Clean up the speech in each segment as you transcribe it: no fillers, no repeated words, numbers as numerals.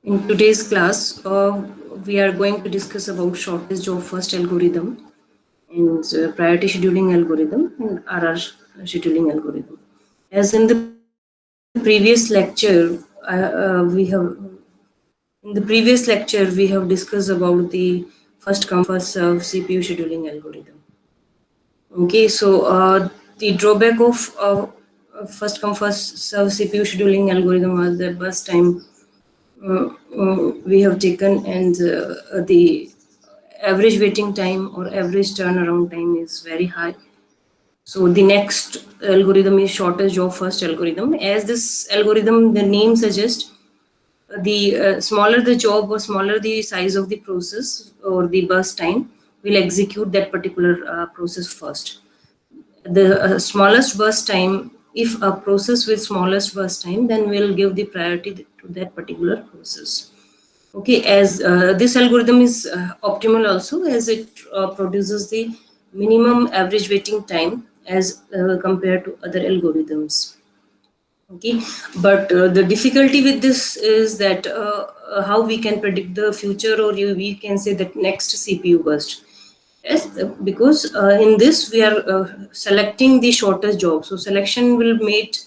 In today's class, we are going to discuss about shortest job first algorithm and priority scheduling algorithm and RR scheduling algorithm. As in the previous lecture, we have discussed about the first come first serve CPU scheduling algorithm. Okay, so the drawback of first come first serve CPU scheduling algorithm was the burst time we have taken, and the average waiting time or average turnaround time is very high. So the next algorithm is shortest job first algorithm. As this algorithm, the name suggests, the smaller the job or smaller the size of the process or the burst time, will execute that particular process first. The smallest burst time, if a process with smallest burst time, then we'll give the priority to that particular process. Okay, as this algorithm is optimal also, as it produces the minimum average waiting time as compared to other algorithms. Okay, but the difficulty with this is that how we can predict the future, or we can say that next CPU burst. Yes, because in this we are selecting the shortest job. So selection will made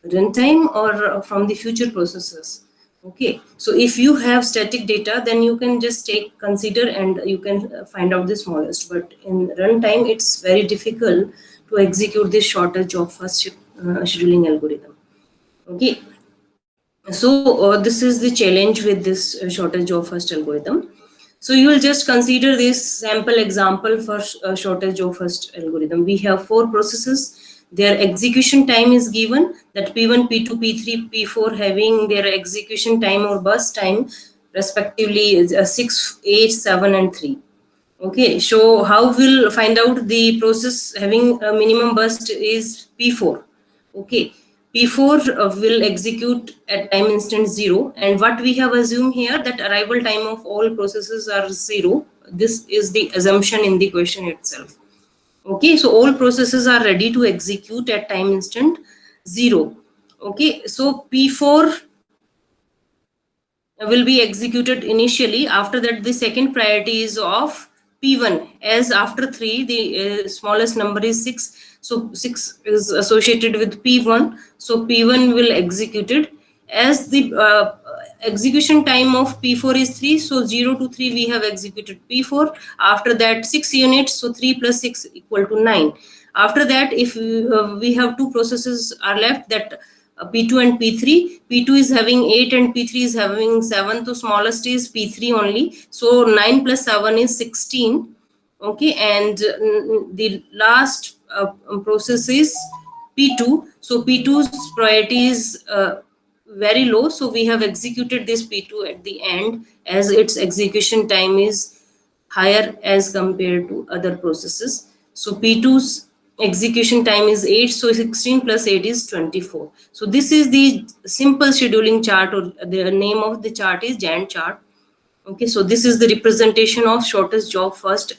runtime or from the future processes. Okay, so if you have static data, then you can just take consider and you can find out the smallest. But in runtime, it's very difficult to execute this shortest job first scheduling algorithm. Okay, so this is the challenge with this shortest job first algorithm. So you will just consider this sample example for shortest job first algorithm. We have 4 processes. Their execution time is given, that P1, P2, P3, P4 having their execution time or burst time respectively is 6, 8, 7 and 3. Okay, so how we'll find out the process having a minimum burst is P4. Okay, P4 will execute at time instant 0, and what we have assumed here, that arrival time of all processes are 0. This is the assumption in the question itself. Okay, so all processes are ready to execute at time instant 0. Okay, so P4 will be executed initially. After that, the second priority is of P1, as after 3 the smallest number is 6, so 6 is associated with P1, so P1 will executed. As the execution time of P4 is 3, so 0 to 3 we have executed P4. After that 6 units, so 3 plus 6 equal to 9. After that, if we have 2 processes are left, that P2 and P3. P2 is having 8 and P3 is having 7. So smallest is P3 only. So 9 plus 7 is 16. Okay, and the last process is P2. So P2's priority is very low. So we have executed this P2 at the end, as its execution time is higher as compared to other processes. So P2's execution time is 8, so 16 plus 8 is 24. So this is the simple scheduling chart, or the name of the chart is Gantt chart. Okay, so this is the representation of shortest job first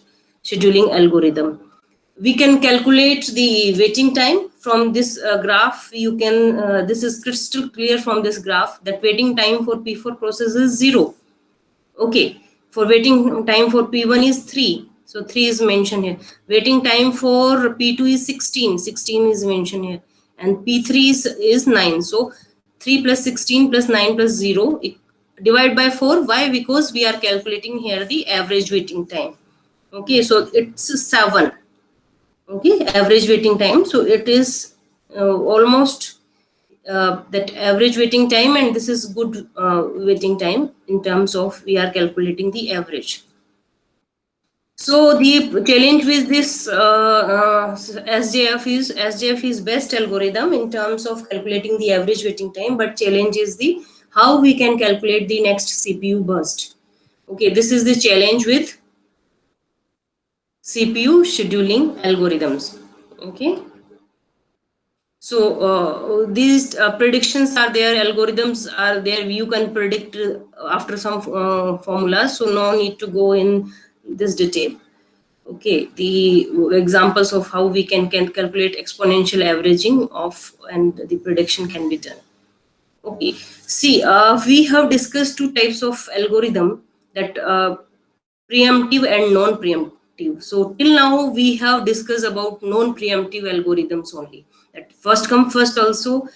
scheduling algorithm. We can calculate the waiting time from this graph. You can this is crystal clear from this graph, that waiting time for P4 process is 0. Okay, for waiting time for P1 is 3. So 3 is mentioned here. Waiting time for P2 is 16. 16 is mentioned here. And P3 is 9. So 3 plus 16 plus 9 plus 0 divide by 4. Why? Because we are calculating here the average waiting time. Okay, so it's 7. Okay, average waiting time. So it is almost that average waiting time, and this is good waiting time in terms of we are calculating the average. So the challenge with this SJF is best algorithm in terms of calculating the average waiting time, but challenge is the how we can calculate the next CPU burst. Okay, this is the challenge with CPU scheduling algorithms. Okay. So these predictions are there, algorithms are there. You can predict after some formulas, so no need to go in this detail. Okay, the examples of how we can calculate exponential averaging of, and the prediction can be done. Okay. See, we have discussed two types of algorithm, that preemptive and non-preemptive. So till now we have discussed about non-preemptive algorithms only. That first come first also,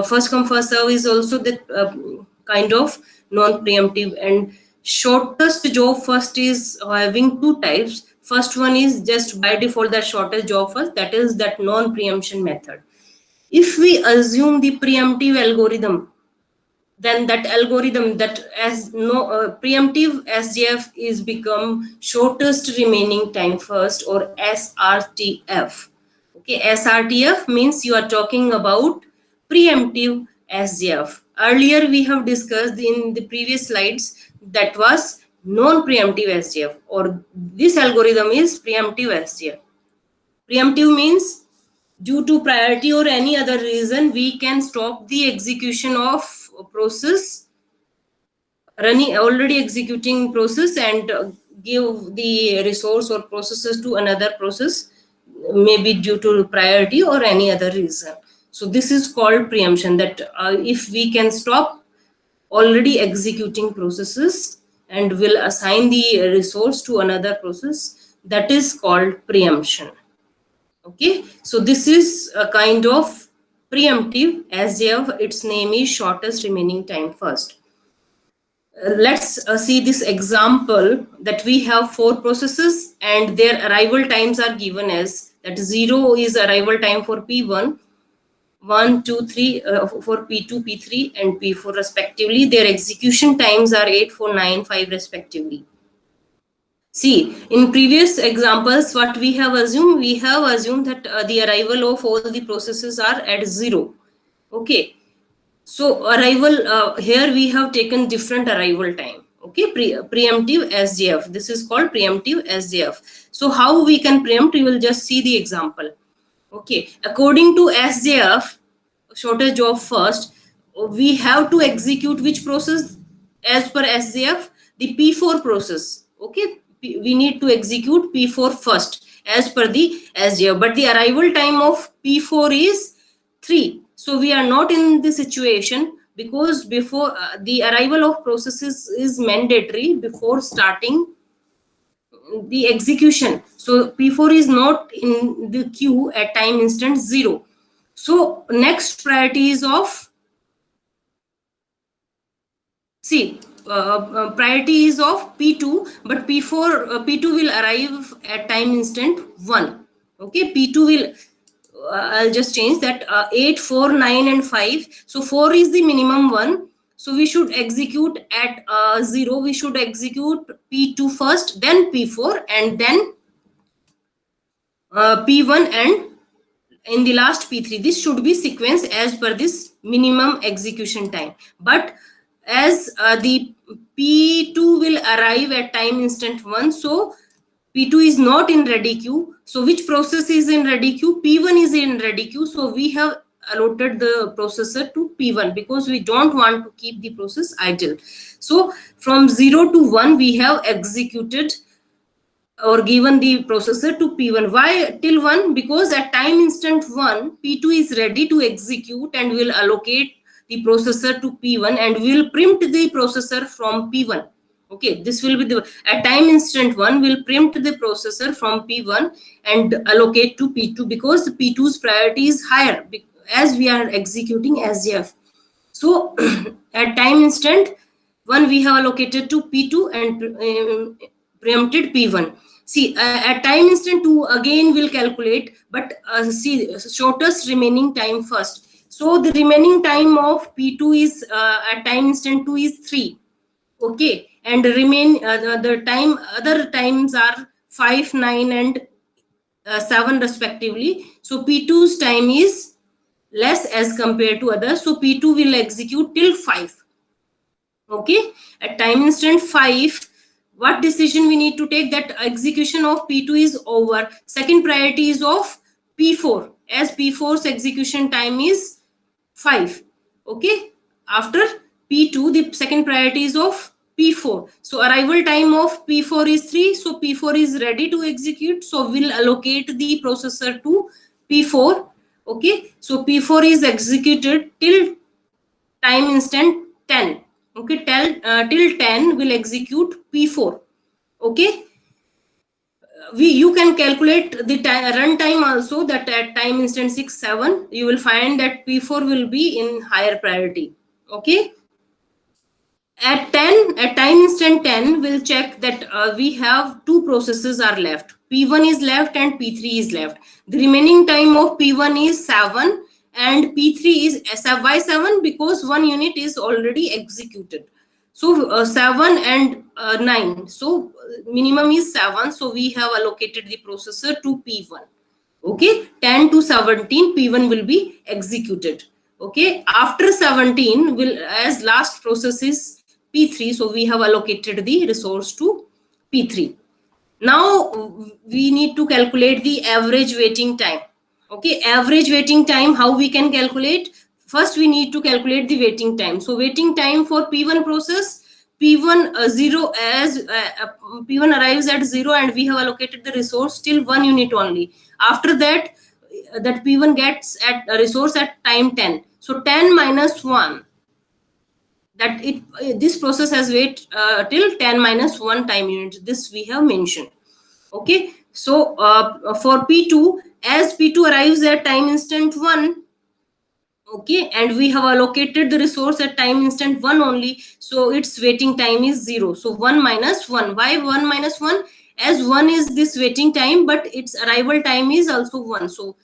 first come first serve is also the kind of non-preemptive, and shortest job first is having two types. First one is just by default that shortest job first, that is that non-preemption method. If we assume the preemptive algorithm, then that algorithm, that as no preemptive SJF is become shortest remaining time first, or SRTF. Okay, SRTF means you are talking about preemptive SJF. Earlier we have discussed in the previous slides, that was non-preemptive SJF, or this algorithm is preemptive SJF. Preemptive means due to priority or any other reason, we can stop the execution of a process, running already executing process, and give the resource or processes to another process, maybe due to priority or any other reason. So this is called preemption, that if we can stop already executing processes and will assign the resource to another process, that is called preemption. Okay, so this is a kind of preemptive, as its name is shortest remaining time first. Let's see this example, that we have four processes and their arrival times are given as that 0 is arrival time for P1, 1, 2, 3 for P2, P3 and P4 respectively. Their execution times are 8, 4, 9, 5 respectively. See, in previous examples, what we have assumed? We have assumed that the arrival of all the processes are at 0. Okay. So arrival, here we have taken different arrival time. Okay, preemptive SJF. This is called preemptive SJF. So how we can preempt? We will just see the example. Okay, according to SJF, shortest job first, we have to execute which process as per SJF? The P4 process. Okay, we need to execute P4 first as per the SJF, but the arrival time of P4 is 3. So we are not in the situation, because before the arrival of processes is mandatory before starting the execution. So P4 is not in the queue at time instant 0. So next priority is of, see, priority is of P2, but P2 will arrive at time instant 1. Okay, P2 will, I'll just change that, 8, 4, 9 and 5. So 4 is the minimum one. So we should execute at 0. We should execute P2 first, then P4, and then P1, and in the last P3. This should be sequence as per this minimum execution time. But as the P2 will arrive at time instant 1, so P2 is not in ready queue. So which process is in ready queue? P1 is in ready queue. So we have allotted the processor to P1, because we don't want to keep the process idle. So from 0 to 1 we have executed or given the processor to P1. Why till 1? Because at time instant 1, P2 is ready to execute and will allocate the processor to P1 and will preempt the processor from P1. Okay, this will be the, at time instant 1 will preempt the processor from P1 and allocate to P2, because P2's priority is higher as we are executing SJF. So at time instant 1 we have allocated to P2 and preempted P1. See, at time instant 2 again will calculate, but see, shortest remaining time first. So the remaining time of P2 is at time instant 2 is 3. Okay, and remain the time, other times are 5, 9 and 7 respectively. So P2's time is less as compared to others. So P2 will execute till 5. Okay, at time instant 5, what decision we need to take? That execution of P2 is over. Second priority is of P4, as P4's execution time is 5. Okay, after P2, the second priority is of P4. So arrival time of P4 is 3. So P4 is ready to execute. So we'll allocate the processor to P4. Okay, so P4 is executed till time instant 10. Okay, till 10 will execute P4. Okay, you can calculate the run time also, that at time instant 6 7 you will find that P4 will be in higher priority. Okay, at 10, at time instant 10, we'll check that we have two processes are left. P1 is left and P3 is left. The remaining time of P1 is 7 and P3 is by 7 because one unit is already executed. So 7 and 9. So minimum is 7. So we have allocated the processor to P1. Okay, 10 to 17 P1 will be executed. Okay, after 17 will, as last process is P3, so we have allocated the resource to P3. Now we need to calculate the average waiting time. Okay, average waiting time, how we can calculate? First we need to calculate the waiting time. So waiting time for P1 process, P1 0, as P1 arrives at 0 and we have allocated the resource till 1 unit only. After that, that P1 gets at a resource at time 10. So 10 minus 1, that this process has wait till 10 minus 1 time unit. This we have mentioned. Okay, so for P2, as P2 arrives at time instant 1, okay, and we have allocated the resource at time instant 1 only, so its waiting time is 0. So 1 minus 1. Why 1 minus 1? As 1 is this waiting time, but its arrival time is also 1. So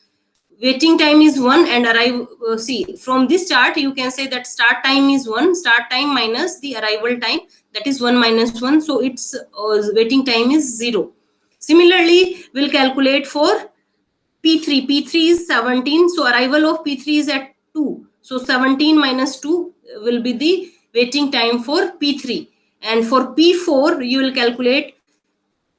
waiting time is 1 and arrive, see from this chart you can say that start time is 1, start time minus the arrival time, that is 1 minus 1. So its waiting time is 0. Similarly, we'll calculate for P3. P3 is 17. So arrival of P3 is at 2. So 17 minus 2 will be the waiting time for P3. And for P4, you will calculate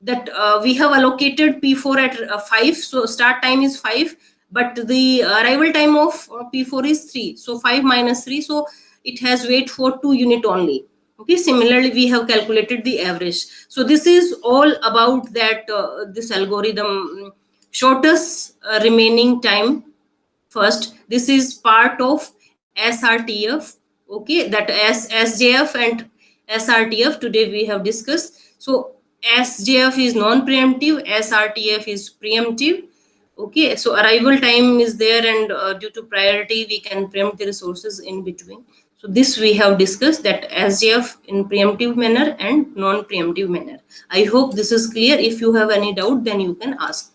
that we have allocated P4 at 5. So start time is 5. But the arrival time of P4 is 3. So 5 minus 3. So it has wait for 2 unit only. Okay, similarly, we have calculated the average. So this is all about that, this algorithm, shortest remaining time. First, this is part of SRTF. Okay, that SJF and SRTF today we have discussed. So SJF is non-preemptive, SRTF is preemptive. Okay, so arrival time is there, and due to priority we can preempt the resources in between. So this we have discussed, that SJF in preemptive manner and non-preemptive manner. I hope this is clear. If you have any doubt, then you can ask.